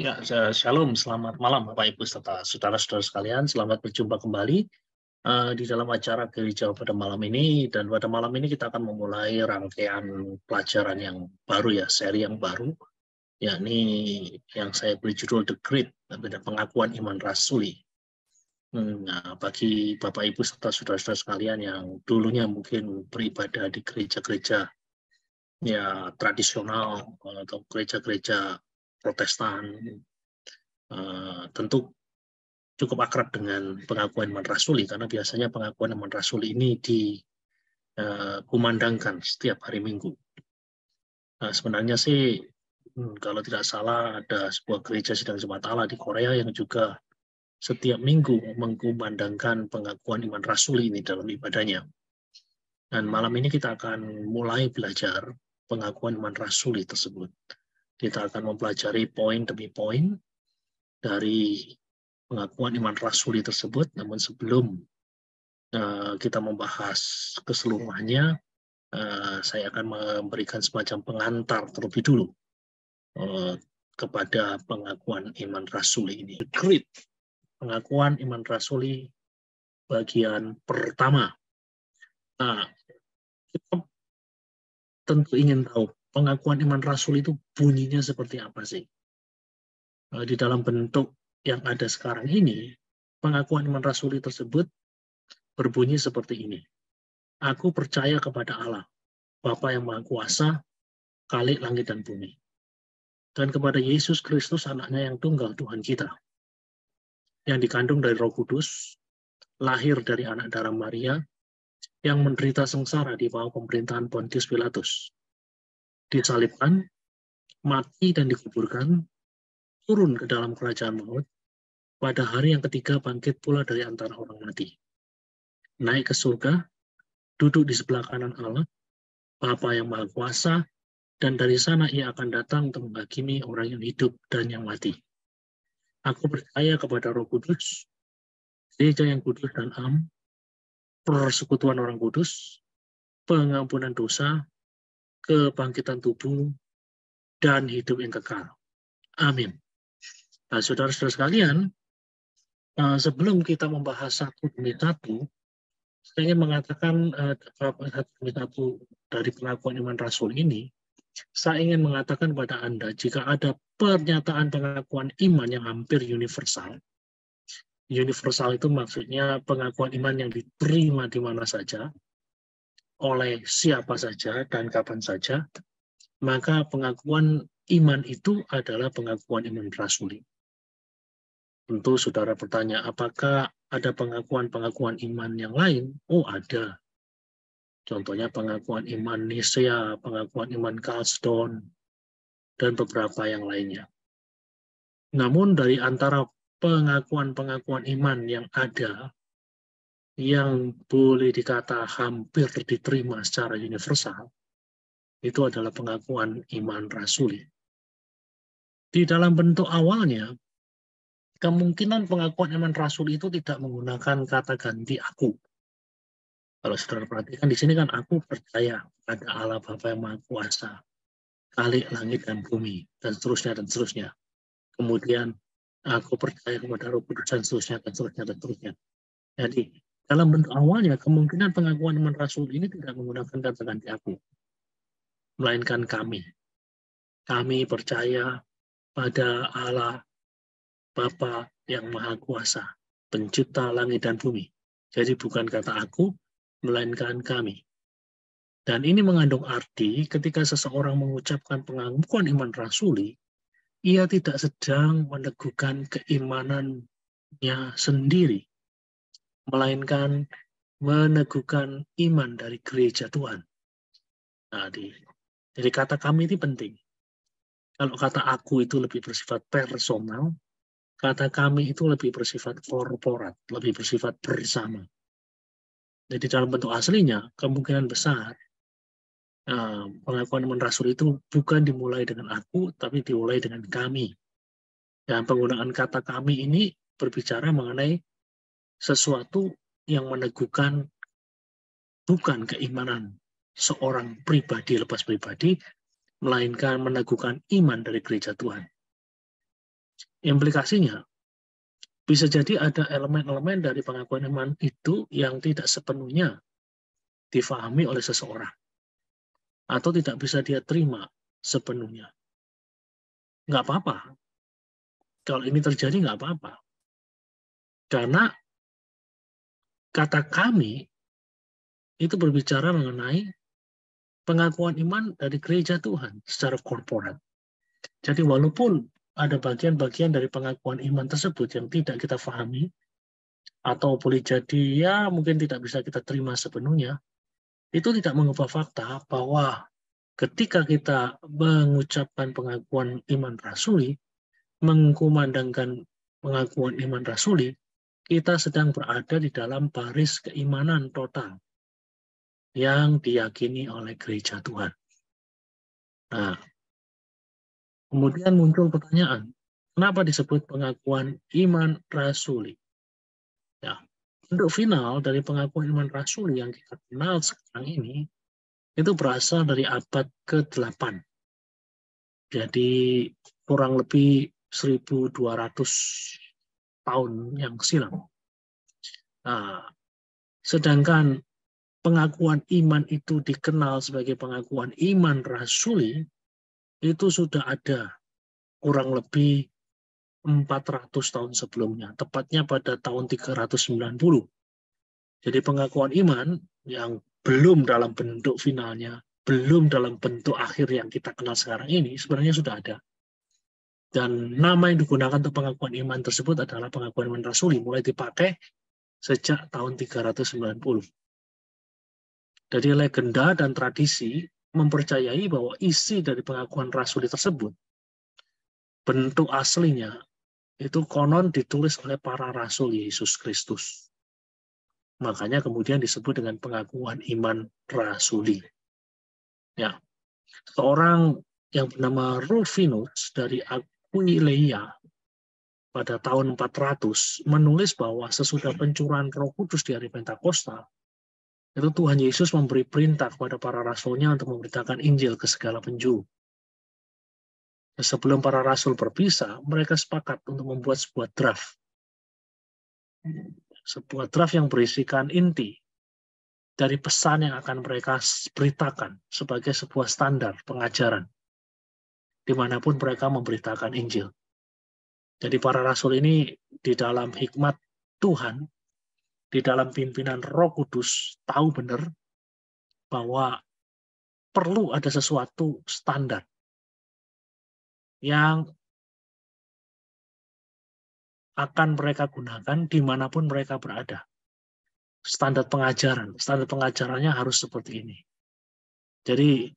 Ya, shalom, selamat malam Bapak Ibu serta saudara-saudara sekalian. Selamat berjumpa kembali di dalam acara gereja pada malam ini. Dan pada malam ini kita akan memulai rangkaian pelajaran yang baru ya, seri yang baru, yakni yang saya beri judul The Great, pengakuan iman rasuli. Nah, bagi Bapak Ibu serta saudara-saudara sekalian yang dulunya mungkin beribadah di gereja-gereja ya tradisional atau gereja-gereja Protestan, tentu cukup akrab dengan pengakuan iman rasuli, karena biasanya pengakuan iman rasuli ini dikumandangkan setiap hari Minggu. Nah, sebenarnya sih, kalau tidak salah ada sebuah gereja Sidang Jemaat Allah di Korea yang juga setiap minggu mengkumandangkan pengakuan iman rasuli ini dalam ibadahnya. Dan malam ini kita akan mulai belajar pengakuan iman rasuli tersebut. Kita akan mempelajari poin demi poin dari pengakuan iman rasuli tersebut, namun sebelum kita membahas keseluruhannya, saya akan memberikan semacam pengantar terlebih dulu kepada pengakuan iman rasuli ini. The Great, pengakuan iman rasuli bagian pertama. Nah, kita tentu ingin tahu pengakuan iman rasuli itu bunyinya seperti apa sih? Di dalam bentuk yang ada sekarang ini, pengakuan iman rasuli tersebut berbunyi seperti ini. Aku percaya kepada Allah, Bapa yang Maha Kuasa, Khalik langit dan bumi, dan kepada Yesus Kristus, anaknya yang tunggal, Tuhan kita, yang dikandung dari Roh Kudus, lahir dari anak darah Maria, yang menderita sengsara di bawah pemerintahan Pontius Pilatus, disalibkan, mati dan dikuburkan, turun ke dalam kerajaan maut, pada hari yang ketiga bangkit pula dari antara orang mati, naik ke surga, duduk di sebelah kanan Allah, Bapa yang Maha Kuasa, dan dari sana ia akan datang untuk menghakimi orang yang hidup dan yang mati. Aku percaya kepada Roh Kudus, gereja yang kudus dan am, persekutuan orang kudus, pengampunan dosa, kebangkitan tubuh, dan hidup yang kekal. Amin. Nah, saudara-saudara sekalian, sebelum kita membahas satu demi satu, saya ingin mengatakan satu demi satu dari pengakuan iman rasul ini, saya ingin mengatakan kepada Anda, jika ada pernyataan pengakuan iman yang hampir universal itu maksudnya pengakuan iman yang diterima di mana saja, oleh siapa saja, dan kapan saja, maka pengakuan iman itu adalah pengakuan iman rasuli. Tentu saudara bertanya, apakah ada pengakuan-pengakuan iman yang lain? Oh, ada. Contohnya pengakuan iman Nisea, pengakuan iman Kalsdon, dan beberapa yang lainnya. Namun dari antara pengakuan-pengakuan iman yang ada, yang boleh dikata hampir diterima secara universal, itu adalah pengakuan iman rasuli. Di dalam bentuk awalnya, kemungkinan pengakuan iman rasul itu tidak menggunakan kata ganti aku. Kalau saudara perhatikan di sini kan aku percaya pada Allah Bapa yang Maha Kuasa, Khalik langit dan bumi, dan seterusnya dan seterusnya. Kemudian aku percaya kepada Roh Kudus dan seterusnya dan seterusnya dan seterusnya. Jadi dalam bentuk awalnya kemungkinan pengakuan iman rasul ini tidak menggunakan kata ganti aku, melainkan kami. Kami percaya pada Allah Bapa yang Maha Kuasa, pencipta langit dan bumi. Jadi bukan kata aku, melainkan kami. Dan ini mengandung arti ketika seseorang mengucapkan pengakuan iman rasuli, ia tidak sedang meneguhkan keimanannya sendiri, melainkan meneguhkan iman dari gereja Tuhan. Jadi kata kami ini penting. Kalau kata aku itu lebih bersifat personal, kata kami itu lebih bersifat korporat, lebih bersifat bersama. Jadi dalam bentuk aslinya, kemungkinan besar pengakuan iman rasul itu bukan dimulai dengan aku, tapi dimulai dengan kami. Dan penggunaan kata kami ini berbicara mengenai sesuatu yang meneguhkan bukan keimanan seorang pribadi lepas pribadi, melainkan meneguhkan iman dari gereja Tuhan. Implikasinya, bisa jadi ada elemen-elemen dari pengakuan iman itu yang tidak sepenuhnya difahami oleh seseorang, atau tidak bisa dia terima sepenuhnya. Nggak apa-apa. Kalau ini terjadi, nggak apa-apa. Karena kata kami itu berbicara mengenai pengakuan iman dari gereja Tuhan secara korporat. Jadi walaupun ada bagian-bagian dari pengakuan iman tersebut yang tidak kita pahami, atau boleh jadi ya mungkin tidak bisa kita terima sepenuhnya, itu tidak mengubah fakta bahwa ketika kita mengucapkan pengakuan iman rasuli, mengkumandangkan pengakuan iman rasuli, kita sedang berada di dalam baris keimanan total yang diyakini oleh gereja Tuhan. Nah, kemudian muncul pertanyaan, kenapa disebut pengakuan iman rasuli? Ya, bentuk final dari pengakuan iman rasuli yang kita kenal sekarang ini itu berasal dari abad ke-8. Jadi kurang lebih 1.200 tahun yang silam. Nah, sedangkan pengakuan iman itu dikenal sebagai pengakuan iman rasuli, itu sudah ada kurang lebih 400 tahun sebelumnya, tepatnya pada tahun 390. Jadi pengakuan iman yang belum dalam bentuk finalnya, belum dalam bentuk akhir yang kita kenal sekarang ini, sebenarnya sudah ada. Dan nama yang digunakan untuk pengakuan iman tersebut adalah pengakuan iman rasuli, mulai dipakai sejak tahun 390. Jadi legenda dan tradisi mempercayai bahwa isi dari pengakuan rasuli tersebut, bentuk aslinya, itu konon ditulis oleh para rasul Yesus Kristus. Makanya kemudian disebut dengan pengakuan iman rasuli. Ya, seorang yang bernama Rufinus dari Aquileia pada tahun 400 menulis bahwa sesudah pencurahan Roh Kudus di hari Pentakosta, itu Tuhan Yesus memberi perintah kepada para rasulnya untuk memberitakan Injil ke segala penjuru. Sebelum para rasul berpisah, mereka sepakat untuk membuat sebuah draft. Sebuah draft yang berisikan inti dari pesan yang akan mereka beritakan sebagai sebuah standar pengajaran dimanapun mereka memberitakan Injil. Jadi para rasul ini di dalam hikmat Tuhan, di dalam pimpinan Roh Kudus, tahu benar bahwa perlu ada sesuatu standar yang akan mereka gunakan dimanapun mereka berada. Standar pengajarannya harus seperti ini. Jadi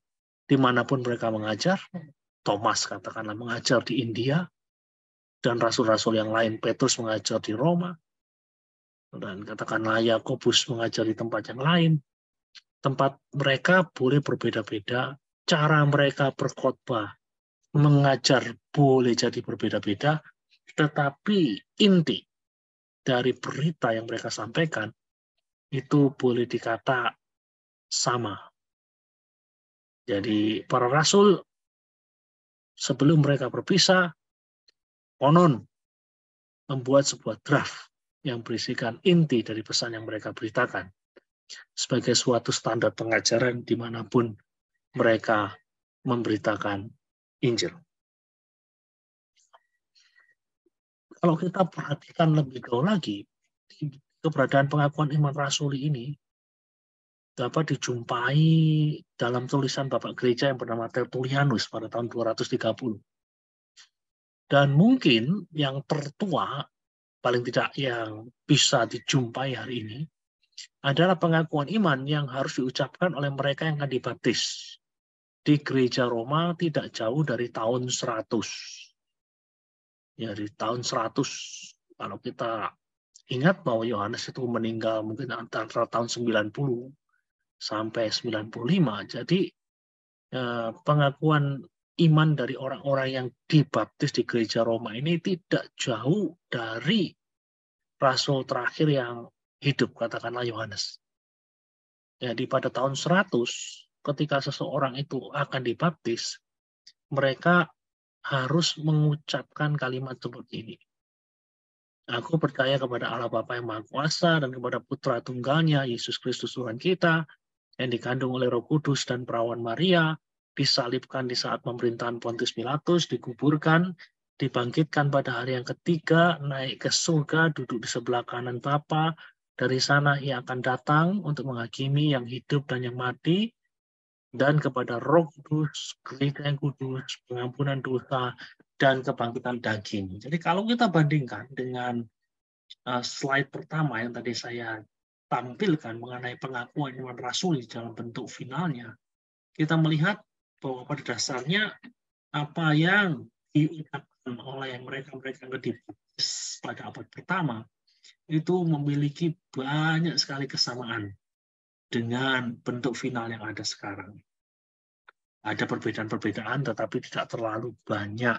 dimanapun mereka mengajar, Thomas katakanlah mengajar di India, dan rasul-rasul yang lain, Petrus mengajar di Roma, dan katakanlah Yakobus mengajar di tempat yang lain. Tempat mereka boleh berbeda-beda, cara mereka berkhotbah, mengajar boleh jadi berbeda-beda, tetapi inti dari berita yang mereka sampaikan itu boleh dikata sama. Jadi para rasul sebelum mereka berpisah, konon membuat sebuah draft yang berisikan inti dari pesan yang mereka beritakan sebagai suatu standar pengajaran dimanapun mereka memberitakan Injil. Kalau kita perhatikan lebih jauh lagi, keberadaan pengakuan iman rasuli ini dapat dijumpai dalam tulisan Bapak Gereja yang bernama Tertullianus pada tahun 230. Dan mungkin yang tertua, paling tidak yang bisa dijumpai hari ini, adalah pengakuan iman yang harus diucapkan oleh mereka yang akan dibaptis di gereja Roma tidak jauh dari tahun 100. Ya, di tahun 100, kalau kita ingat bahwa Yohanes itu meninggal mungkin antara tahun 90 sampai 95. Jadi pengakuan iman dari orang-orang yang dibaptis di gereja Roma ini tidak jauh dari rasul terakhir yang hidup, katakanlah Yohanes. Jadi pada tahun 100, ketika seseorang itu akan dibaptis, mereka harus mengucapkan kalimat seperti ini. Aku percaya kepada Allah Bapa yang Maha Kuasa dan kepada Putra Tunggalnya, Yesus Kristus Tuhan kita, yang dikandung oleh Roh Kudus dan perawan Maria, disalibkan di saat pemerintahan Pontius Pilatus, dikuburkan, dibangkitkan pada hari yang ketiga, naik ke surga, duduk di sebelah kanan Bapa. Dari sana ia akan datang untuk menghakimi yang hidup dan yang mati, dan kepada Roh Kudus, gereja yang kudus, pengampunan dosa, dan kebangkitan daging. Jadi kalau kita bandingkan dengan slide pertama yang tadi saya tampilkan mengenai pengakuan iman rasuli dalam bentuk finalnya, kita melihat bahwa pada dasarnya apa yang diucapkan oleh mereka-mereka yang dibaptis pada abad pertama itu memiliki banyak sekali kesamaan dengan bentuk final yang ada sekarang. Ada perbedaan-perbedaan, tetapi tidak terlalu banyak.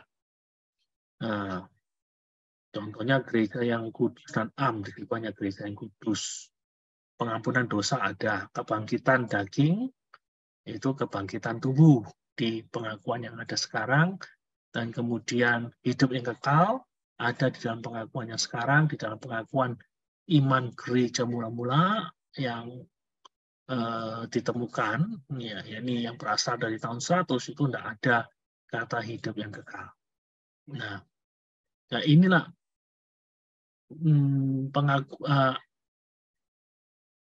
Nah, contohnya gereja yang kudus dan am, banyak gereja yang kudus. Pengampunan dosa ada, kebangkitan daging, itu kebangkitan tubuh di pengakuan yang ada sekarang, dan kemudian hidup yang kekal ada di dalam pengakuan yang sekarang, di dalam pengakuan iman gereja mula-mula yang ditemukan, ya, ini yang berasal dari tahun 100, itu tidak ada kata hidup yang kekal. Nah, ya inilah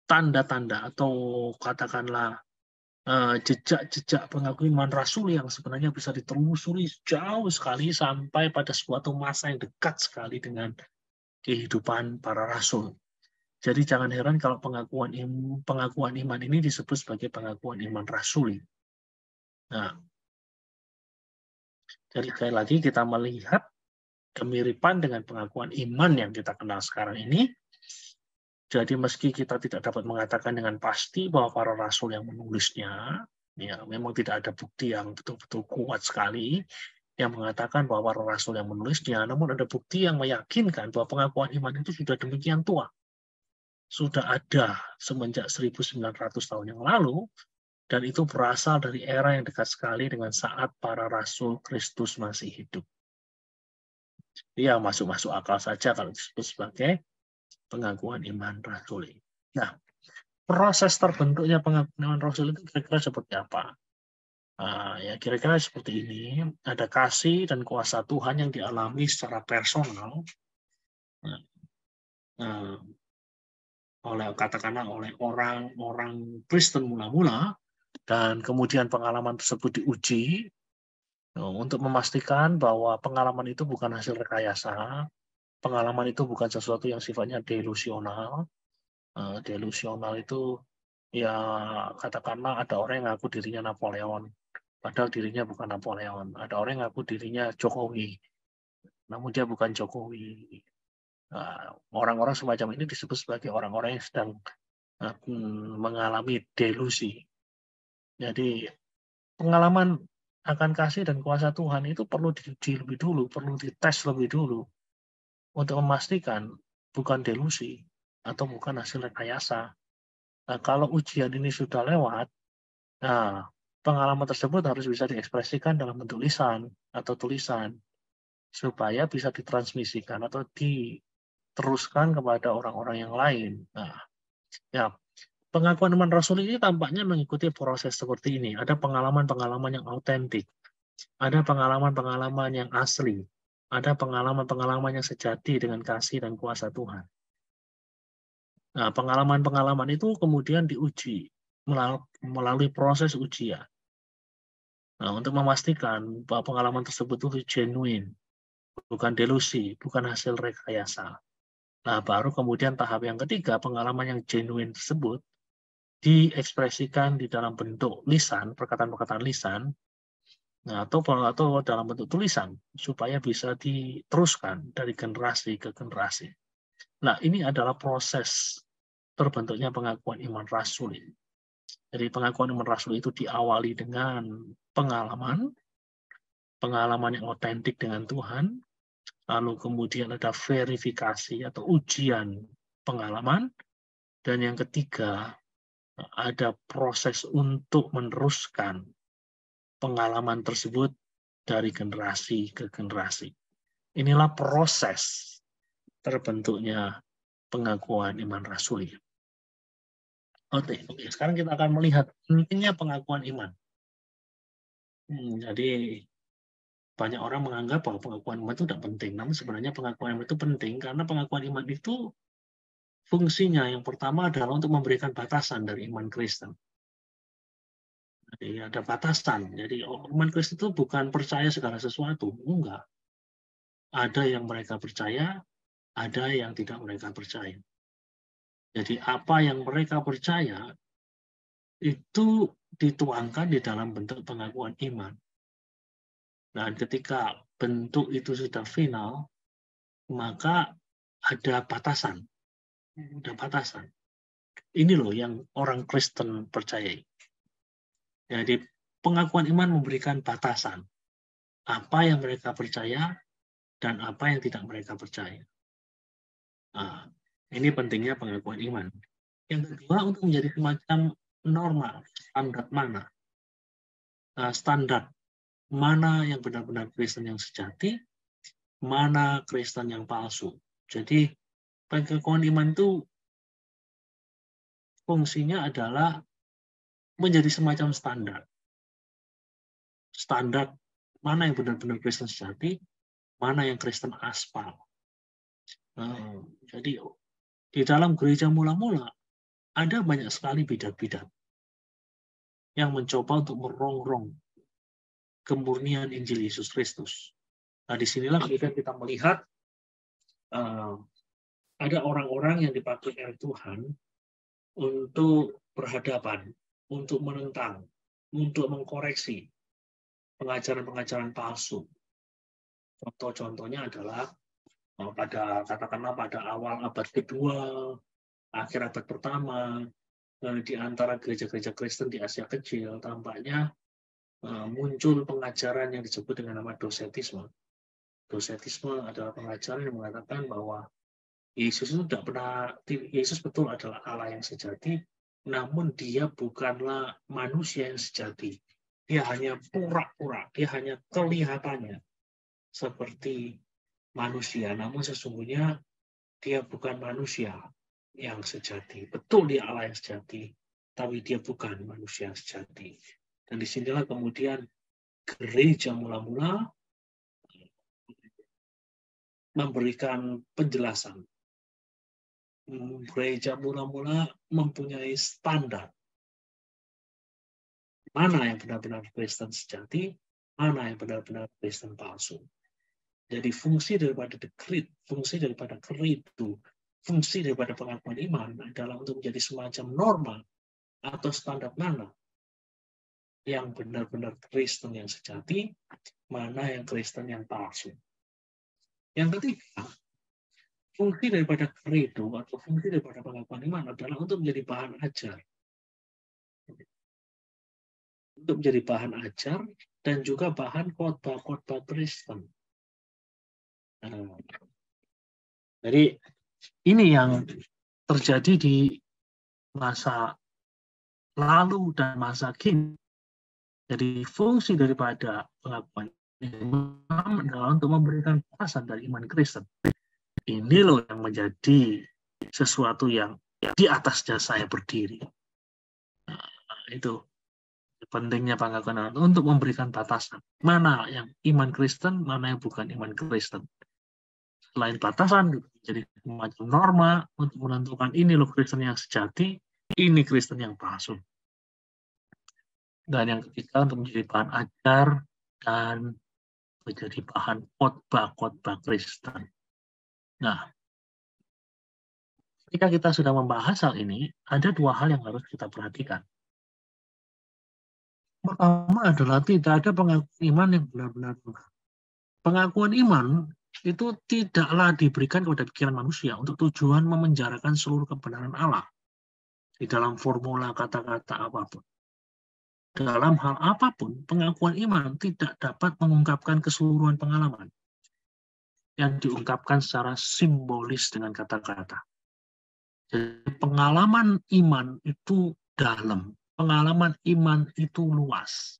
tanda-tanda atau katakanlah jejak-jejak pengakuan iman rasuli yang sebenarnya bisa ditelusuri jauh sekali sampai pada suatu masa yang dekat sekali dengan kehidupan para rasul. Jadi jangan heran kalau pengakuan iman ini disebut sebagai pengakuan iman rasuli. Nah, jadi sekali lagi kita melihat kemiripan dengan pengakuan iman yang kita kenal sekarang ini. Jadi meski kita tidak dapat mengatakan dengan pasti bahwa para rasul yang menulisnya, ya memang tidak ada bukti yang betul-betul kuat sekali yang mengatakan bahwa para rasul yang menulisnya, namun ada bukti yang meyakinkan bahwa pengakuan iman itu sudah demikian tua. Sudah ada semenjak 1900 tahun yang lalu, dan itu berasal dari era yang dekat sekali dengan saat para rasul Kristus masih hidup. Ya, masuk-masuk akal saja kalau disebut sebagai pengakuan iman rasuli. Nah, proses terbentuknya pengakuan iman rasul itu kira-kira seperti apa? Ya kira-kira seperti ini. Ada kasih dan kuasa Tuhan yang dialami secara personal oleh orang-orang Kristen mula-mula, dan kemudian pengalaman tersebut diuji untuk memastikan bahwa pengalaman itu bukan hasil rekayasa, pengalaman itu bukan sesuatu yang sifatnya delusional. Delusional itu ya katakanlah ada orang yang ngaku dirinya Napoleon, padahal dirinya bukan Napoleon. Ada orang yang ngaku dirinya Jokowi, namun dia bukan Jokowi. Orang-orang semacam ini disebut sebagai orang-orang yang sedang mengalami delusi. Jadi pengalaman akan kasih dan kuasa Tuhan itu perlu diuji lebih dulu, perlu dites lebih dulu untuk memastikan bukan delusi atau bukan hasil rekayasa. Nah, kalau ujian ini sudah lewat, nah pengalaman tersebut harus bisa diekspresikan dalam bentuk lisan atau tulisan supaya bisa ditransmisikan atau diteruskan kepada orang-orang yang lain. Nah, ya pengakuan iman rasul ini tampaknya mengikuti proses seperti ini. Ada pengalaman-pengalaman yang autentik, ada pengalaman-pengalaman yang asli, ada pengalaman-pengalaman yang sejati dengan kasih dan kuasa Tuhan. Nah, pengalaman-pengalaman itu kemudian diuji melalui proses ujian. Nah, untuk memastikan bahwa pengalaman tersebut itu genuine, bukan delusi, bukan hasil rekayasa. Nah, baru kemudian tahap yang ketiga, pengalaman yang genuine tersebut diekspresikan di dalam bentuk lisan, perkataan-perkataan lisan, nah, atau dalam bentuk tulisan, supaya bisa diteruskan dari generasi ke generasi. Nah, ini adalah proses terbentuknya pengakuan iman rasuli. Jadi pengakuan iman rasuli itu diawali dengan pengalaman yang otentik dengan Tuhan, lalu kemudian ada verifikasi atau ujian pengalaman, dan yang ketiga ada proses untuk meneruskan pengalaman tersebut dari generasi ke generasi. Inilah proses terbentuknya pengakuan iman rasuli. Oke, sekarang kita akan melihat pentingnya pengakuan iman. Jadi banyak orang menganggap bahwa pengakuan iman itu tidak penting, namun sebenarnya pengakuan iman itu penting karena pengakuan iman itu fungsinya yang pertama adalah untuk memberikan batasan dari iman Kristen. Jadi ada batasan. Jadi iman Kristen itu bukan percaya segala sesuatu, enggak. Ada yang mereka percaya, ada yang tidak mereka percaya. Jadi apa yang mereka percaya itu dituangkan di dalam bentuk pengakuan iman. Dan ketika bentuk itu sudah final, maka ada batasan. Ada batasan. Ini loh yang orang Kristen percayai. Jadi pengakuan iman memberikan batasan. Apa yang mereka percaya dan apa yang tidak mereka percaya. Nah, ini pentingnya pengakuan iman. Yang kedua, untuk menjadi semacam norma, standar mana? Standar mana yang benar-benar Kristen yang sejati, mana Kristen yang palsu. Jadi pengakuan iman itu fungsinya adalah menjadi semacam standar. Standar mana yang benar-benar Kristen sejati, mana yang Kristen aspal. Jadi di dalam gereja mula-mula ada banyak sekali bidat-bidat yang mencoba untuk merongrong kemurnian Injil Yesus Kristus. Nah, disinilah kita melihat ada orang-orang yang dipakai oleh Tuhan untuk berhadapan, untuk menentang, untuk mengkoreksi pengajaran-pengajaran palsu. Contoh-contohnya adalah katakanlah pada awal abad kedua, akhir abad pertama, di antara gereja-gereja Kristen di Asia Kecil, tampaknya muncul pengajaran yang disebut dengan nama docetisme. Docetisme adalah pengajaran yang mengatakan bahwa Yesus itu tidak pernah, Yesus betul adalah Allah yang sejati, namun dia bukanlah manusia yang sejati. Dia hanya pura-pura, dia hanya kelihatannya seperti manusia, namun sesungguhnya dia bukan manusia yang sejati. Betul dia Allah yang sejati, tapi dia bukan manusia yang sejati. Dan disinilah kemudian gereja mula-mula memberikan penjelasan. Gereja mula-mula mempunyai standar. Mana yang benar-benar Kristen sejati, mana yang benar-benar Kristen palsu. Jadi fungsi daripada dekrit, fungsi daripada credo, fungsi daripada pengakuan iman adalah untuk menjadi semacam norma atau standar mana yang benar-benar Kristen yang sejati, mana yang Kristen yang palsu. Yang ketiga, fungsi daripada credo atau fungsi daripada pengakuan iman adalah untuk menjadi bahan ajar. Untuk menjadi bahan ajar dan juga bahan khotbah-khotbah Kristen. Jadi ini yang terjadi di masa lalu dan masa kini. Jadi fungsi daripada pengakuan iman adalah untuk memberikan batasan dari iman Kristen. Ini loh yang menjadi sesuatu yang di atasnya saya berdiri. Itu pentingnya pengakuan iman untuk memberikan batasan. Mana yang iman Kristen, mana yang bukan iman Kristen. Selain batasan, jadi semacam norma untuk menentukan ini loh Kristen yang sejati, ini Kristen yang palsu. Dan yang ketiga untuk menjadi bahan ajar dan menjadi bahan khotbah-khotbah Kristen. Nah, ketika kita sudah membahas hal ini, ada dua hal yang harus kita perhatikan. Pertama adalah tidak ada pengakuan iman yang benar-benar benar. Pengakuan iman itu tidaklah diberikan kepada pikiran manusia untuk tujuan memenjarakan seluruh kebenaran Allah di dalam formula kata-kata apapun. Dalam hal apapun, pengakuan iman tidak dapat mengungkapkan keseluruhan pengalaman yang diungkapkan secara simbolis dengan kata-kata. Jadi, pengalaman iman itu dalam, pengalaman iman itu luas.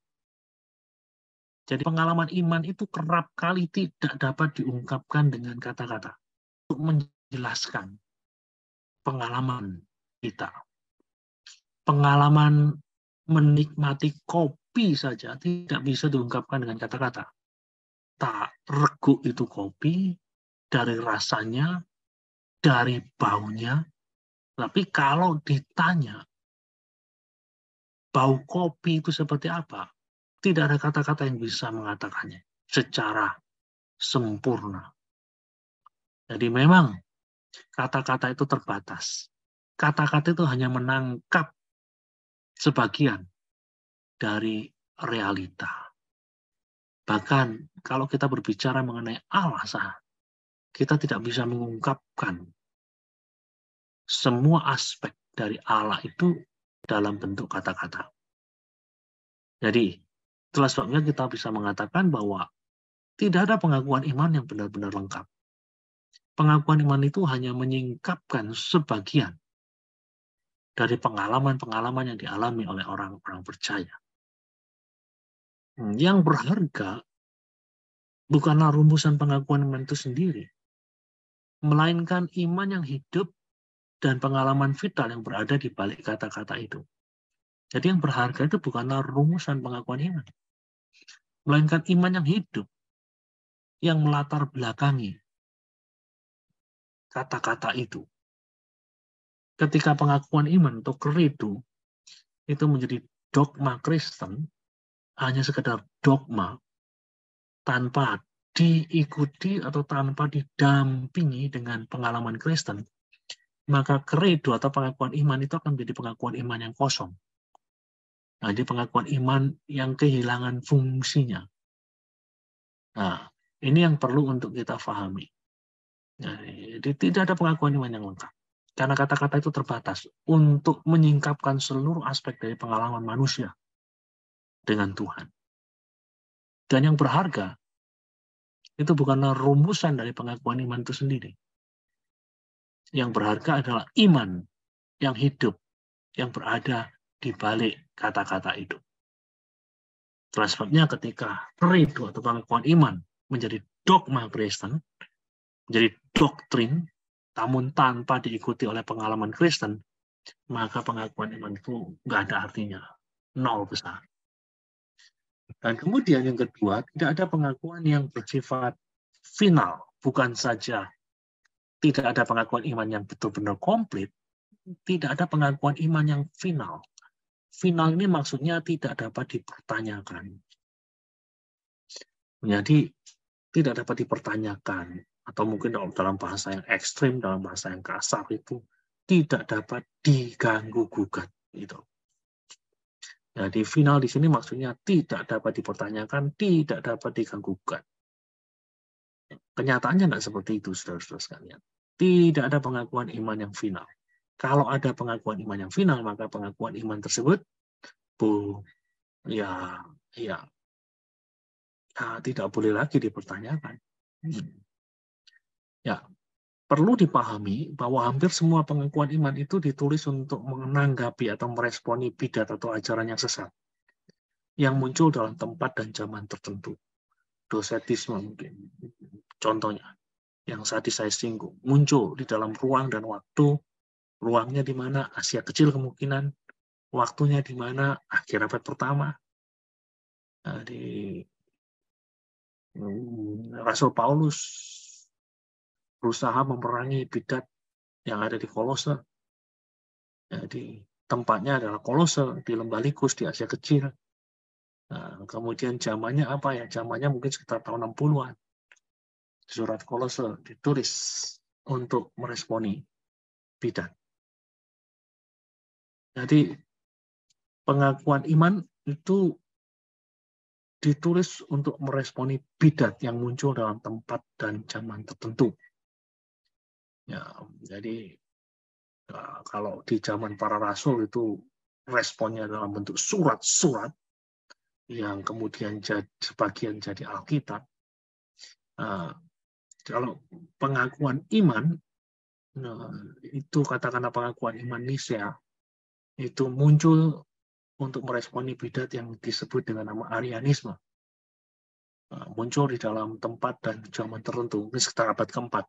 Jadi pengalaman iman itu kerap kali tidak dapat diungkapkan dengan kata-kata untuk menjelaskan pengalaman kita. Pengalaman menikmati kopi saja tidak bisa diungkapkan dengan kata-kata. Tak reguk itu kopi dari rasanya, dari baunya. Tapi kalau ditanya bau kopi itu seperti apa, tidak ada kata-kata yang bisa mengatakannya secara sempurna. Jadi memang kata-kata itu terbatas. Kata-kata itu hanya menangkap sebagian dari realita. Bahkan kalau kita berbicara mengenai Allah, kita tidak bisa mengungkapkan semua aspek dari Allah itu dalam bentuk kata-kata. Jadi, itulah sebabnya kita bisa mengatakan bahwa tidak ada pengakuan iman yang benar-benar lengkap. Pengakuan iman itu hanya menyingkapkan sebagian dari pengalaman-pengalaman yang dialami oleh orang-orang percaya. Yang berharga bukanlah rumusan pengakuan iman itu sendiri, melainkan iman yang hidup dan pengalaman vital yang berada di balik kata-kata itu. Jadi yang berharga itu bukanlah rumusan pengakuan iman, melainkan iman yang hidup, yang melatar belakangi kata-kata itu. Ketika pengakuan iman atau credo itu menjadi dogma Kristen, hanya sekedar dogma, tanpa diikuti atau tanpa didampingi dengan pengalaman Kristen, maka credo atau pengakuan iman itu akan menjadi pengakuan iman yang kosong. Nah, jadi pengakuan iman yang kehilangan fungsinya. Nah, ini yang perlu untuk kita pahami. Nah, jadi tidak ada pengakuan iman yang lengkap. Karena kata-kata itu terbatas untuk menyingkapkan seluruh aspek dari pengalaman manusia dengan Tuhan. Dan yang berharga, itu bukanlah rumusan dari pengakuan iman itu sendiri. Yang berharga adalah iman yang hidup, yang berada di balik kata-kata itu. Itulah sebabnya ketika credo atau pengakuan iman menjadi dogma Kristen, menjadi doktrin, namun tanpa diikuti oleh pengalaman Kristen, maka pengakuan iman itu nggak ada artinya, nol besar. Dan kemudian yang kedua, tidak ada pengakuan yang bersifat final, bukan saja tidak ada pengakuan iman yang betul-benar komplit, tidak ada pengakuan iman yang final. Final ini maksudnya tidak dapat dipertanyakan. Jadi tidak dapat dipertanyakan, atau mungkin dalam bahasa yang ekstrim, dalam bahasa yang kasar itu tidak dapat diganggu-gugat. Gitu. Jadi final di sini maksudnya tidak dapat dipertanyakan, tidak dapat diganggu-gugat. Kenyataannya nggak seperti itu, saudara-saudara sekalian. Tidak ada pengakuan iman yang final. Kalau ada pengakuan iman yang final, maka pengakuan iman tersebut tidak boleh lagi dipertanyakan. Ya, perlu dipahami bahwa hampir semua pengakuan iman itu ditulis untuk menanggapi atau meresponi bidat atau ajaran yang sesat yang muncul dalam tempat dan zaman tertentu. Dosetisme mungkin, contohnya, yang tadi saya singgung, muncul di dalam ruang dan waktu, ruangnya di mana Asia kecil kemungkinan, waktunya di mana akhir abad pertama, di Rasul Paulus berusaha memerangi bidat yang ada di Kolose. Jadi tempatnya adalah Kolose di Lembah Likus di Asia Kecil. Nah, kemudian zamannya apa ya? Zamannya mungkin sekitar tahun 60-an. Surat Kolose ditulis untuk meresponi bidat. Jadi pengakuan iman itu ditulis untuk meresponi bidat yang muncul dalam tempat dan zaman tertentu. Ya, jadi kalau di zaman para rasul itu responnya dalam bentuk surat-surat yang kemudian sebagian jadi Alkitab. Kalau pengakuan iman, itu katakanlah pengakuan iman Nisea, itu muncul untuk meresponi bidat yang disebut dengan nama Arianisme. muncul di dalam tempat dan zaman tertentu. Ini sekitar abad keempat,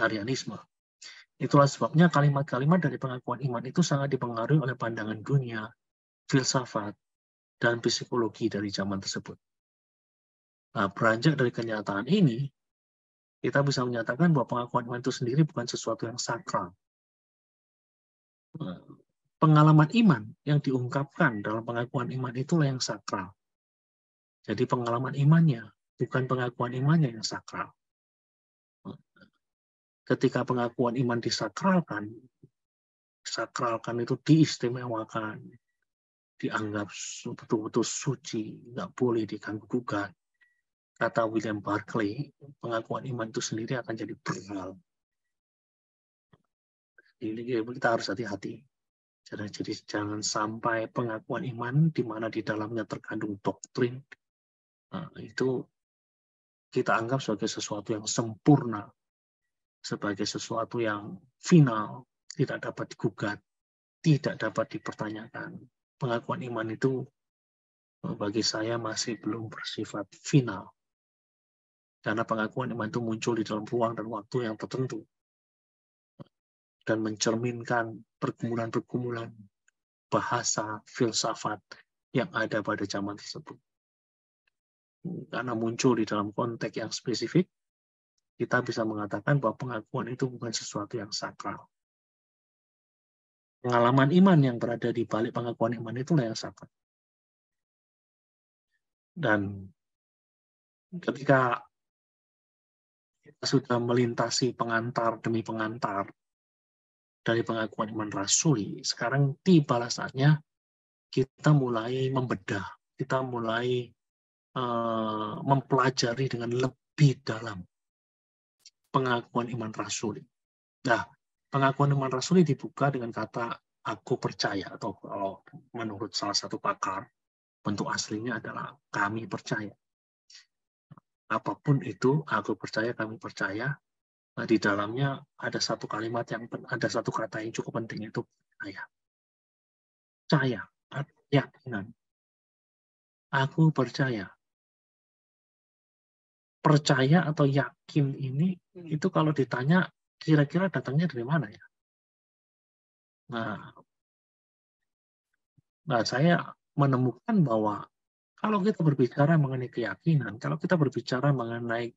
Arianisme. Itulah sebabnya kalimat-kalimat dari pengakuan iman itu sangat dipengaruhi oleh pandangan dunia, filsafat, dan psikologi dari zaman tersebut. Nah, beranjak dari kenyataan ini, kita bisa menyatakan bahwa pengakuan iman itu sendiri bukan sesuatu yang sakral. Pengalaman iman yang diungkapkan dalam pengakuan iman itulah yang sakral. Jadi pengalaman imannya, bukan pengakuan imannya yang sakral. Ketika pengakuan iman disakralkan itu diistimewakan, dianggap betul-betul suci, nggak boleh diganggu-gugat. Kata William Barclay, pengakuan iman itu sendiri akan jadi berhal. Ini kita harus hati-hati. Jadi jangan sampai pengakuan iman di mana di dalamnya terkandung doktrin, itu kita anggap sebagai sesuatu yang sempurna, sebagai sesuatu yang final, tidak dapat digugat, tidak dapat dipertanyakan. Pengakuan iman itu bagi saya masih belum bersifat final. Karena pengakuan iman itu muncul di dalam ruang dan waktu yang tertentu. Dan mencerminkan pergumulan-pergumulan bahasa, filsafat yang ada pada zaman tersebut. Karena muncul di dalam konteks yang spesifik, kita bisa mengatakan bahwa pengakuan itu bukan sesuatu yang sakral. Pengalaman iman yang berada di balik pengakuan iman itulah yang sakral. Dan ketika kita sudah melintasi pengantar demi pengantar dari pengakuan iman rasuli, sekarang tibalah saatnya kita mulai membedah, kita mulai mempelajari dengan lebih dalam pengakuan iman rasuli. Nah, pengakuan iman rasuli dibuka dengan kata aku percaya, atau kalau menurut salah satu pakar, bentuk aslinya adalah kami percaya. Apapun itu, aku percaya, kami percaya. Nah, di dalamnya ada satu kalimat ada satu kata yang cukup penting, itu percaya. Percaya, keyakinan. Aku percaya. Percaya atau yakin ini, itu kalau ditanya, kira-kira datangnya dari mana ya? Nah, saya menemukan bahwa kalau kita berbicara mengenai keyakinan, kalau kita berbicara mengenai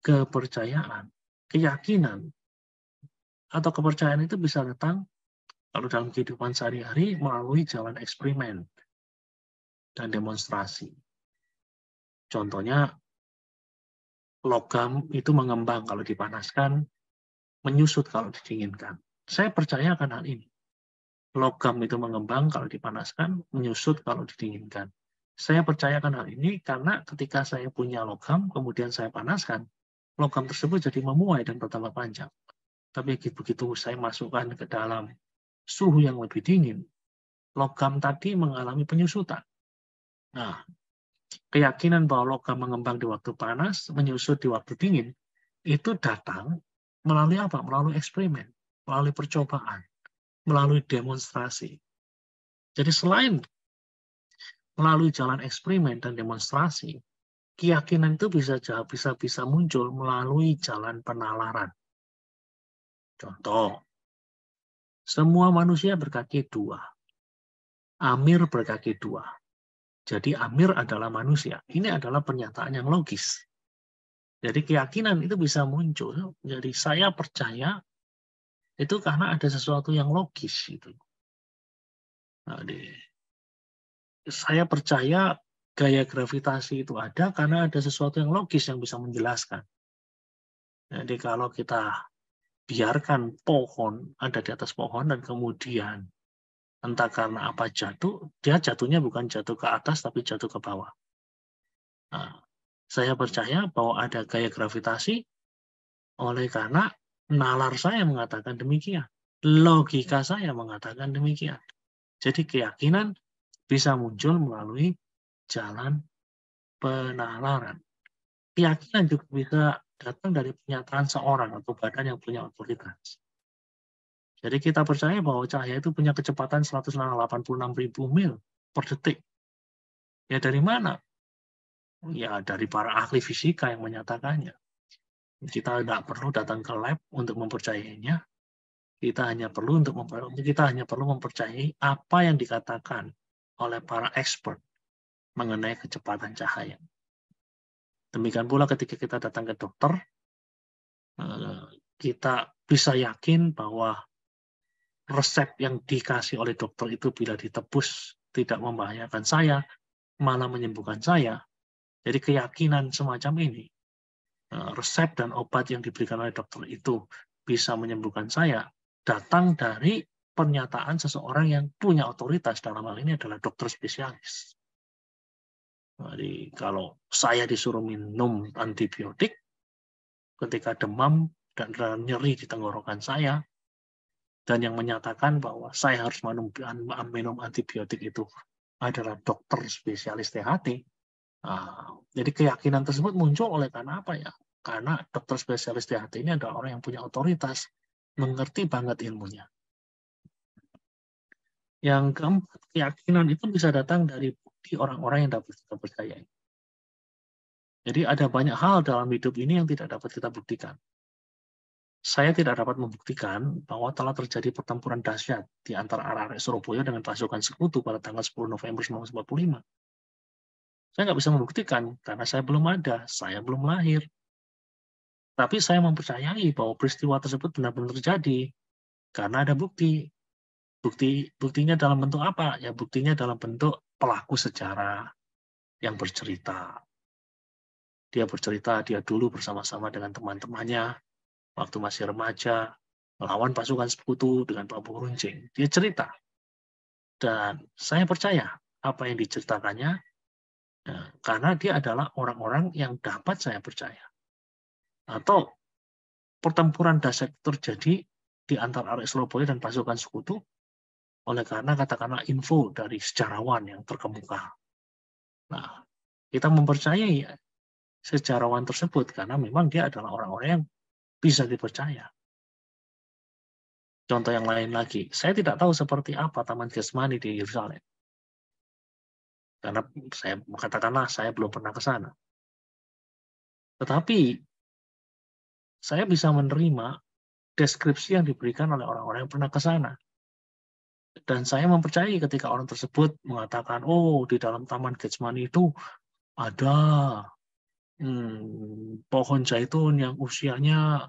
kepercayaan, keyakinan, atau kepercayaan itu bisa datang kalau dalam kehidupan sehari-hari melalui jalan eksperimen dan demonstrasi. Contohnya, logam itu mengembang kalau dipanaskan, menyusut kalau didinginkan. Saya percaya akan hal ini. Logam itu mengembang kalau dipanaskan, menyusut kalau didinginkan. Saya percayakan hal ini karena ketika saya punya logam, kemudian saya panaskan, logam tersebut jadi memuai dan bertambah panjang. Tapi begitu saya masukkan ke dalam suhu yang lebih dingin, logam tadi mengalami penyusutan. Nah, keyakinan bahwa logam mengembang di waktu panas, menyusut di waktu dingin, itu datang melalui apa? Melalui eksperimen, melalui percobaan, melalui demonstrasi. Jadi selain melalui jalan eksperimen dan demonstrasi, keyakinan itu bisa muncul melalui jalan penalaran. Contoh, semua manusia berkaki dua. Amir berkaki dua. Jadi Amir adalah manusia. Ini adalah pernyataan yang logis. Jadi keyakinan itu bisa muncul. Jadi saya percaya itu karena ada sesuatu yang logis. Gitu. Saya percaya gaya gravitasi itu ada karena ada sesuatu yang logis yang bisa menjelaskan. Jadi kalau kita biarkan pohon ada di atas pohon dan kemudian entah karena apa jatuh, dia jatuhnya bukan jatuh ke atas tapi jatuh ke bawah. Nah, saya percaya bahwa ada gaya gravitasi oleh karena nalar saya mengatakan demikian. Logika saya mengatakan demikian. Jadi keyakinan bisa muncul melalui jalan penalaran. Keyakinan juga bisa datang dari pernyataan seorang atau badan yang punya otoritas. Jadi kita percaya bahwa cahaya itu punya kecepatan 186.000 mil per detik. Ya dari mana? ya dari para ahli fisika yang menyatakannya. Kita tidak perlu datang ke lab untuk mempercayainya. Kita hanya perlu mempercayai apa yang dikatakan oleh para expert mengenai kecepatan cahaya. Demikian pula ketika kita datang ke dokter, kita bisa yakin bahwa resep yang dikasih oleh dokter itu bila ditebus tidak membahayakan saya, malah menyembuhkan saya. Jadi keyakinan semacam ini, resep dan obat yang diberikan oleh dokter itu bisa menyembuhkan saya, datang dari pernyataan seseorang yang punya otoritas, dalam hal ini adalah dokter spesialis. Jadi kalau saya disuruh minum antibiotik ketika demam dan nyeri di tenggorokan saya, dan yang menyatakan bahwa saya harus minum antibiotik itu adalah dokter spesialis THT, jadi keyakinan tersebut muncul oleh karena apa ya? Karena dokter spesialis THT ini adalah orang yang punya otoritas, mengerti banget ilmunya. Yang keempat, keyakinan itu bisa datang dari bukti orang-orang yang dapat kita percayai. Jadi ada banyak hal dalam hidup ini yang tidak dapat kita buktikan. Saya tidak dapat membuktikan bahwa telah terjadi pertempuran dahsyat di antara arek-arek Surabaya dengan pasukan sekutu pada tanggal 10 November 1945. Saya nggak bisa membuktikan karena saya belum ada, saya belum lahir. Tapi saya mempercayai bahwa peristiwa tersebut benar-benar terjadi karena ada bukti. Buktinya dalam bentuk apa? Ya buktinya dalam bentuk pelaku sejarah yang bercerita. Dia bercerita dia dulu bersama-sama dengan teman-temannya waktu masih remaja, melawan pasukan sekutu dengan bambu runcing. Dia cerita. Dan saya percaya apa yang diceritakannya, karena dia adalah orang-orang yang dapat saya percaya. Atau pertempuran dahsyat terjadi di antara arek Surabaya dan pasukan sekutu, oleh karena katakanlah info dari sejarawan yang terkemuka. Nah, kita mempercayai sejarawan tersebut karena memang dia adalah orang-orang yang bisa dipercaya. Contoh yang lain lagi, saya tidak tahu seperti apa Taman Getsemani di Yerusalem. Karena saya belum pernah ke sana. Tetapi saya bisa menerima deskripsi yang diberikan oleh orang-orang yang pernah ke sana. Dan saya mempercayai ketika orang tersebut mengatakan, oh di dalam Taman Getsemani itu ada pohon zaitun yang usianya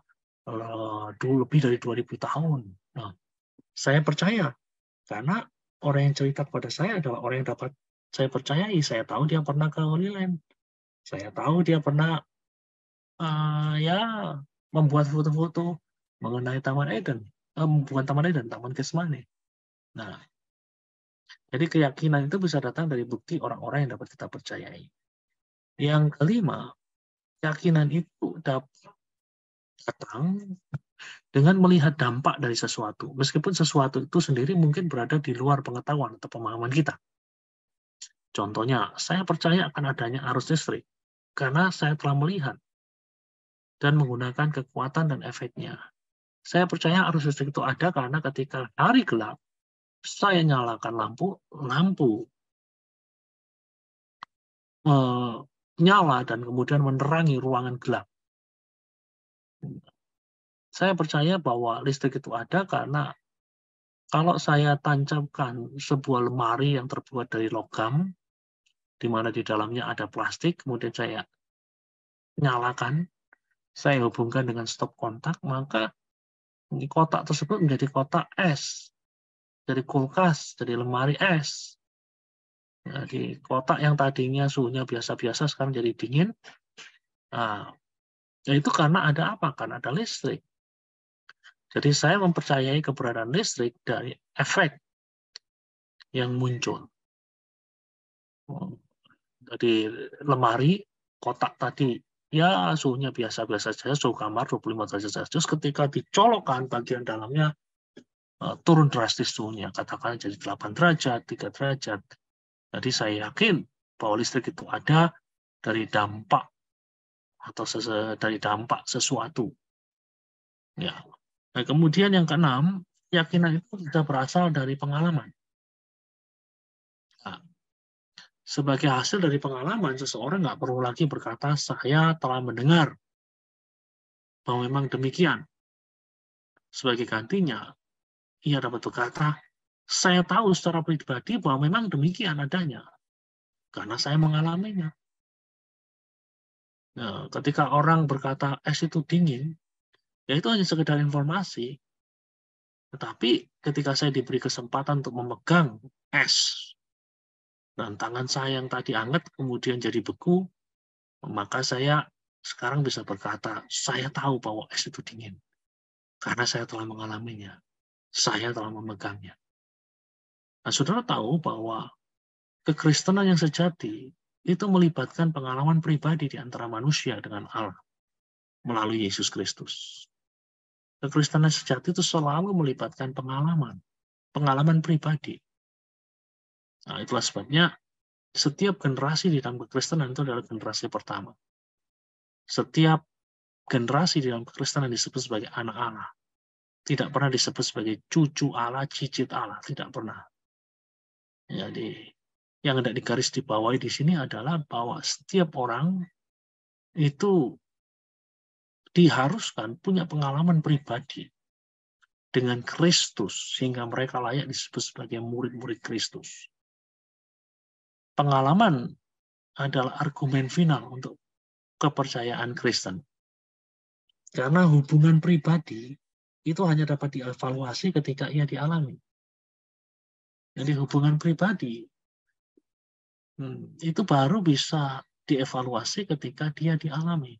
lebih dari 2000 tahun. Nah, saya percaya karena orang yang cerita kepada saya adalah orang yang dapat saya percayai. Saya tahu dia pernah ke Holy Land. Saya tahu dia pernah membuat foto-foto mengenai Taman Eden. Bukan Taman Eden, Taman Getsemani. Nah, jadi keyakinan itu bisa datang dari bukti orang-orang yang dapat kita percayai. Yang kelima, keyakinan itu dapat datang dengan melihat dampak dari sesuatu. Meskipun sesuatu itu sendiri mungkin berada di luar pengetahuan atau pemahaman kita. Contohnya, saya percaya akan adanya arus listrik karena saya telah melihat dan menggunakan kekuatan dan efeknya. Saya percaya arus listrik itu ada karena ketika hari gelap, saya nyalakan lampu nyala dan kemudian menerangi ruangan gelap. Saya percaya bahwa listrik itu ada karena kalau saya tancapkan sebuah lemari yang terbuat dari logam, di mana di dalamnya ada plastik, kemudian saya nyalakan, saya hubungkan dengan stop kontak, maka kotak tersebut menjadi kotak es, jadi kulkas, jadi lemari es. Jadi kotak yang tadinya suhunya biasa-biasa sekarang jadi dingin. Nah, itu karena ada apa? Karena ada listrik. Jadi saya mempercayai keberadaan listrik dari efek yang muncul. Jadi lemari, kotak tadi, ya suhunya biasa-biasa saja, suhu kamar 25 derajat Celcius, ketika dicolokkan bagian dalamnya turun drastis suhunya, katakan jadi 8 derajat, 3 derajat. Jadi saya yakin bahwa listrik itu ada dari dampak atau dari dampak sesuatu. Ya. Nah, kemudian yang keenam, keyakinan itu bisa berasal dari pengalaman. Nah, Sebagai hasil dari pengalaman, seseorang nggak perlu lagi berkata, saya telah mendengar bahwa memang demikian. Sebagai gantinya, ia dapat berkata, saya tahu secara pribadi bahwa memang demikian adanya, karena saya mengalaminya. Nah, ketika orang berkata, es itu dingin, ya itu hanya sekedar informasi. Tetapi ketika saya diberi kesempatan untuk memegang es, dan tangan saya yang tadi hangat kemudian jadi beku, maka saya sekarang bisa berkata, saya tahu bahwa es itu dingin. Karena saya telah mengalaminya. Saya telah memegangnya. Nah, saudara tahu bahwa kekristenan yang sejati itu melibatkan pengalaman pribadi di antara manusia dengan Allah melalui Yesus Kristus. Kekristenan sejati itu selalu melibatkan pengalaman pribadi. Nah, itulah sebabnya setiap generasi di dalam kekristenan itu adalah generasi pertama. Setiap generasi di dalam kekristenan disebut sebagai anak Allah. Tidak pernah disebut sebagai cucu Allah, cicit Allah. Tidak pernah. Jadi, yang hendak digaris dibawahi di sini adalah bahwa setiap orang itu diharuskan punya pengalaman pribadi dengan Kristus, sehingga mereka layak disebut sebagai murid-murid Kristus. Pengalaman adalah argumen final untuk kepercayaan Kristen. Karena hubungan pribadi itu hanya dapat dievaluasi ketika ia dialami. Jadi hubungan pribadi itu baru bisa dievaluasi ketika dia dialami.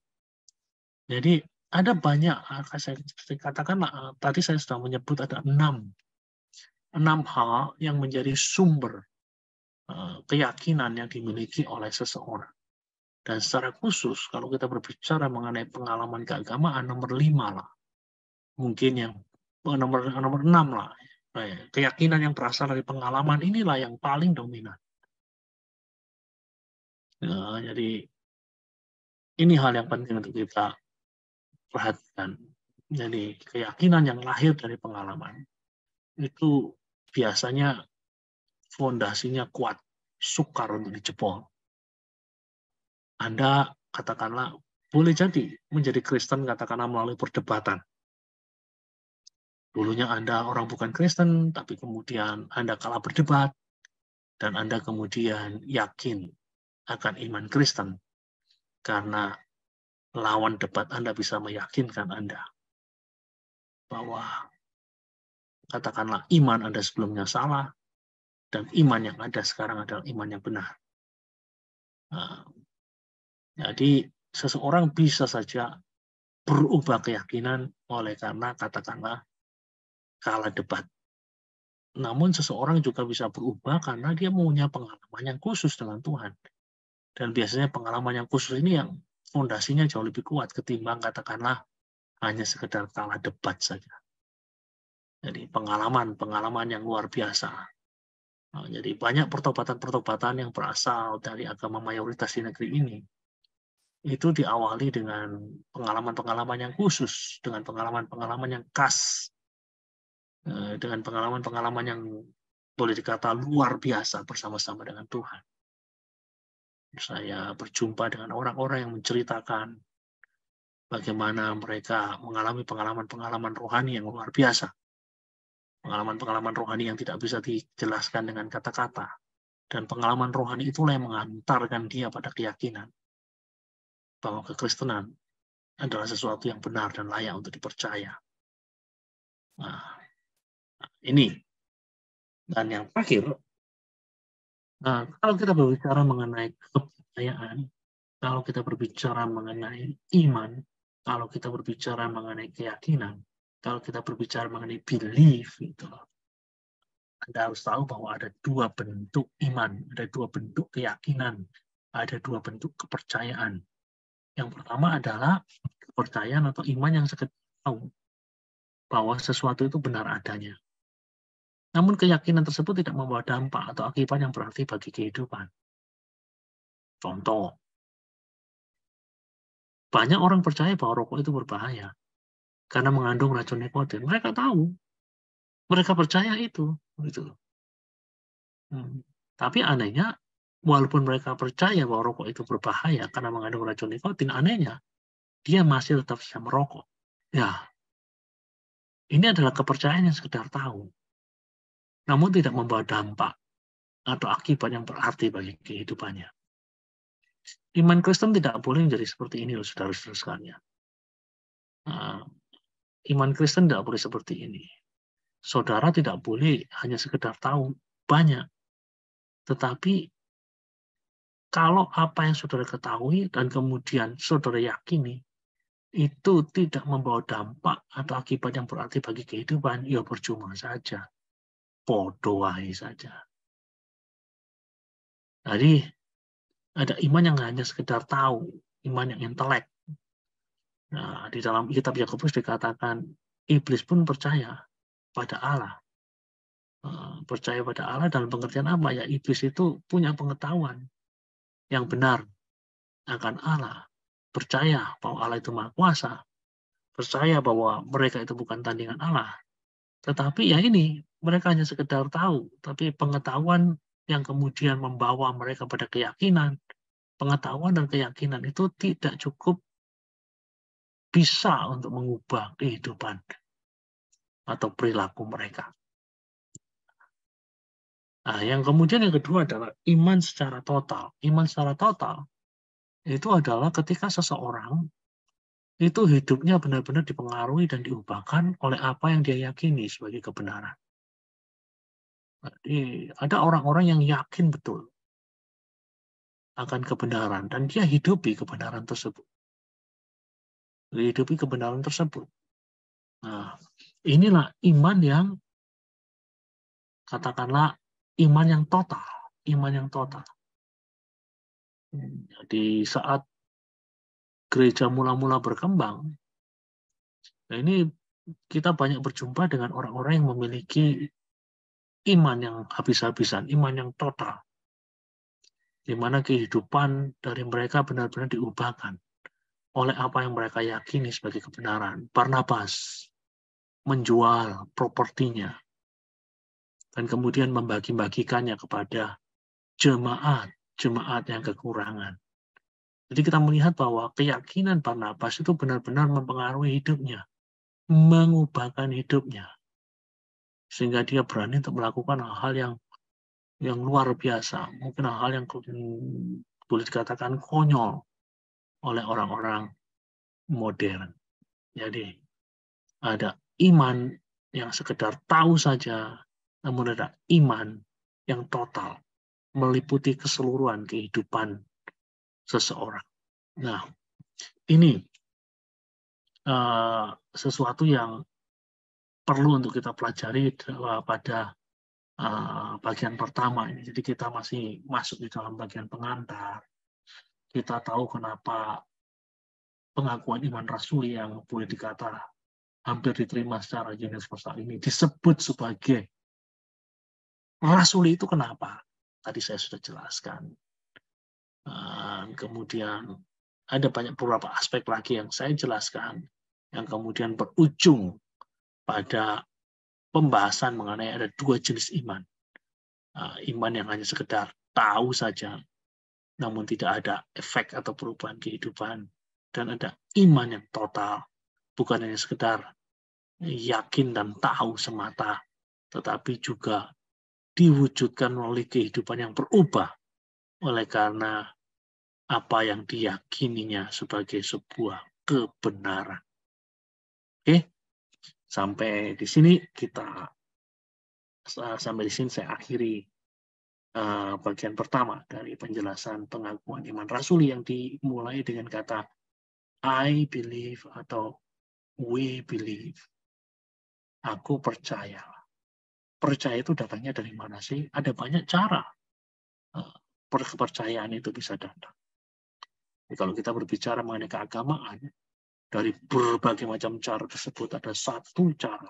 Jadi ada banyak, saya katakan tadi saya sudah menyebut ada 6 hal yang menjadi sumber keyakinan yang dimiliki oleh seseorang. Dan secara khusus, kalau kita berbicara mengenai pengalaman keagamaan, nomor 5 lah. Mungkin yang nomor 6 lah. Keyakinan yang berasal dari pengalaman inilah yang paling dominan. Nah, jadi ini hal yang penting untuk kita perhatikan. Jadi keyakinan yang lahir dari pengalaman itu biasanya fondasinya kuat, sukar untuk dijebol. Anda katakanlah boleh jadi menjadi Kristen katakanlah melalui perdebatan. Dulunya Anda orang bukan Kristen, tapi kemudian Anda kalah berdebat, dan Anda kemudian yakin akan iman Kristen, karena lawan debat Anda bisa meyakinkan Anda bahwa katakanlah iman Anda sebelumnya salah, dan iman yang ada sekarang adalah iman yang benar. Nah, jadi seseorang bisa saja berubah keyakinan oleh karena katakanlah kalah debat. Namun seseorang juga bisa berubah karena dia punya pengalaman yang khusus dengan Tuhan. Dan biasanya pengalaman yang khusus ini yang fondasinya jauh lebih kuat ketimbang katakanlah hanya sekedar kalah debat saja. Jadi pengalaman yang luar biasa. Nah, jadi banyak pertobatan-pertobatan yang berasal dari agama mayoritas di negeri ini. Itu diawali dengan pengalaman-pengalaman yang khusus, dengan pengalaman-pengalaman yang khas, dengan pengalaman-pengalaman yang boleh dikata luar biasa bersama-sama dengan Tuhan. Saya berjumpa dengan orang-orang yang menceritakan bagaimana mereka mengalami pengalaman-pengalaman rohani yang luar biasa. Pengalaman-pengalaman rohani yang tidak bisa dijelaskan dengan kata-kata. Dan pengalaman rohani itulah yang mengantarkan dia pada keyakinan bahwa kekristenan adalah sesuatu yang benar dan layak untuk dipercaya. Nah, ini. Dan yang terakhir, kalau kita berbicara mengenai kepercayaan, kalau kita berbicara mengenai iman, kalau kita berbicara mengenai keyakinan, kalau kita berbicara mengenai belief, gitu, Anda harus tahu bahwa ada 2 bentuk iman, ada 2 bentuk keyakinan, ada 2 bentuk kepercayaan. Yang pertama adalah kepercayaan atau iman yang sekedar tahu bahwa sesuatu itu benar adanya. Namun keyakinan tersebut tidak membawa dampak atau akibat yang berarti bagi kehidupan. Contoh, banyak orang percaya bahwa rokok itu berbahaya karena mengandung racun nikotin. Mereka tahu, mereka percaya itu. Tapi anehnya walaupun mereka percaya bahwa rokok itu berbahaya karena mengandung racun nikotin, anehnya dia masih tetap bisa merokok. Ya, ini adalah kepercayaan yang sekedar tahu, namun tidak membawa dampak atau akibat yang berarti bagi kehidupannya. Iman Kristen tidak boleh menjadi seperti ini, loh, saudara-saudara sekalian. Iman Kristen tidak boleh seperti ini. Saudara tidak boleh hanya sekedar tahu banyak, tetapi kalau apa yang saudara ketahui dan kemudian saudara yakini itu tidak membawa dampak atau akibat yang berarti bagi kehidupan, ya percuma saja, bodoh saja. Jadi ada iman yang hanya sekedar tahu, iman yang intelek. Nah, di dalam kitab Yakobus dikatakan iblis pun percaya pada Allah. Percaya pada Allah dalam pengertian apa? Ya, iblis itu punya pengetahuan yang benar akan Allah, percaya bahwa Allah itu Maha Kuasa, percaya bahwa mereka itu bukan tandingan Allah. Tetapi ya ini, mereka hanya sekedar tahu, tapi pengetahuan yang kemudian membawa mereka pada keyakinan, pengetahuan dan keyakinan itu tidak cukup bisa untuk mengubah kehidupan atau perilaku mereka. Nah, yang kemudian yang kedua adalah iman secara total. Iman secara total itu adalah ketika seseorang itu hidupnya benar-benar dipengaruhi dan diubahkan oleh apa yang dia yakini sebagai kebenaran. Jadi, ada orang-orang yang yakin betul akan kebenaran dan dia hidupi kebenaran tersebut. Hidupi kebenaran tersebut. Nah, inilah iman yang katakanlah iman yang total, iman yang total. Jadi saat gereja mula-mula berkembang, nah ini kita banyak berjumpa dengan orang-orang yang memiliki iman yang habis-habisan, iman yang total, di mana kehidupan dari mereka benar-benar diubahkan oleh apa yang mereka yakini sebagai kebenaran. Barnabas menjual propertinya dan kemudian membagi-bagikannya kepada jemaat yang kekurangan. Jadi kita melihat bahwa keyakinan Barnabas itu benar-benar mempengaruhi hidupnya, mengubahkan hidupnya, sehingga dia berani untuk melakukan hal-hal yang luar biasa, mungkin hal-hal yang boleh dikatakan konyol oleh orang-orang modern. Jadi ada iman yang sekedar tahu saja, namun ada iman yang total, meliputi keseluruhan kehidupan seseorang. Nah, ini sesuatu yang perlu untuk kita pelajari pada bagian pertama ini. Jadi kita masih masuk di dalam bagian pengantar. Kita tahu kenapa pengakuan iman rasuli yang boleh dikata hampir diterima secara universal ini disebut sebagai rasuli. Itu kenapa? Tadi saya sudah jelaskan. Kemudian ada banyak beberapa aspek lagi yang saya jelaskan, yang kemudian berujung pada pembahasan mengenai ada dua jenis iman. Iman yang hanya sekedar tahu saja, namun tidak ada efek atau perubahan kehidupan. Dan ada iman yang total, bukan hanya sekedar yakin dan tahu semata, tetapi juga diwujudkan melalui kehidupan yang berubah oleh karena apa yang diyakininya sebagai sebuah kebenaran. Oke, sampai di sini saya akhiri bagian pertama dari penjelasan pengakuan iman rasuli yang dimulai dengan kata I believe atau we believe. Aku percaya. Percaya itu datangnya dari mana sih? Ada banyak cara kepercayaan itu bisa datang. Jadi kalau kita berbicara mengenai keagamaan, dari berbagai macam cara tersebut ada satu cara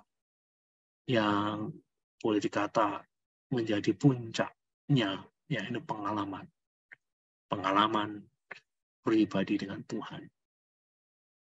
yang boleh dikata menjadi puncaknya, yaitu pengalaman pribadi dengan Tuhan.